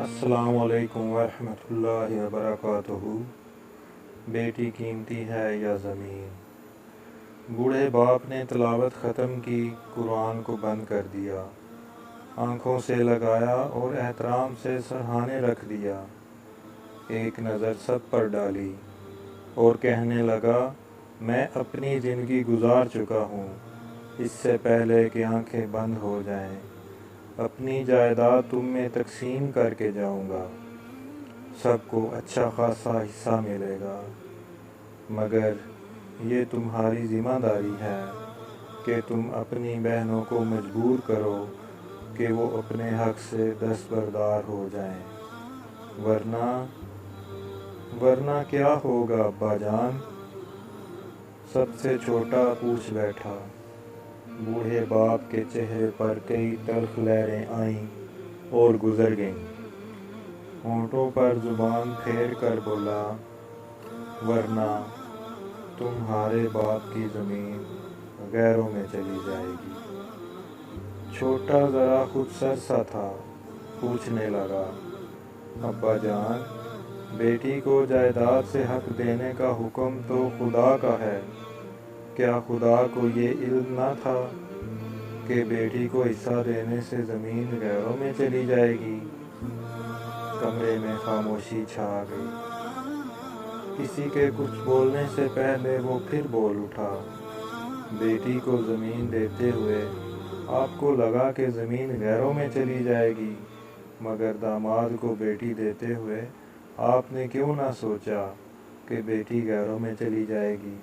السلام علیکم ورحمۃ اللہ وبرکاتہ۔ بیٹی قیمتی ہے یا زمین؟ بوڑھے باپ نے تلاوت ختم کی، قرآن کو بند کر دیا، آنکھوں سے لگایا اور احترام سے سرہانے رکھ دیا۔ ایک نظر سب پر ڈالی اور کہنے لگا، میں اپنی زندگی گزار چکا ہوں، اس سے پہلے کہ آنکھیں بند ہو جائیں۔ اپنی جائیداد تم میں تقسیم کر کے جاؤں گا، سب کو اچھا خاصا حصہ ملے گا، مگر یہ تمہاری ذمہ داری ہے کہ تم اپنی بہنوں کو مجبور کرو کہ وہ اپنے حق سے دستبردار ہو جائیں، ورنہ کیا ہوگا ابا جان؟ سب سے چھوٹا پوچھ بیٹھا۔ بوڑھے باپ کے چہرے پر کئی تلخ لہریں آئیں اور گزر گئیں۔ ہونٹوں پر زبان پھیر کر بولا، ورنہ تمہارے باپ کی زمین غیروں میں چلی جائے گی۔ چھوٹا ذرا خودسر سا تھا، پوچھنے لگا، ابا جان، بیٹی کو جائیداد سے حق دینے کا حکم تو خدا کا ہے، کیا خدا کو یہ علم نہ تھا کہ بیٹی کو حصہ دینے سے زمین غیروں میں چلی جائے گی؟ کمرے میں خاموشی چھا گئی۔ کسی کے کچھ بولنے سے پہلے وہ پھر بول اٹھا، بیٹی کو زمین دیتے ہوئے آپ کو لگا کہ زمین غیروں میں چلی جائے گی، مگر داماد کو بیٹی دیتے ہوئے آپ نے کیوں نہ سوچا کہ بیٹی غیروں میں چلی جائے گی؟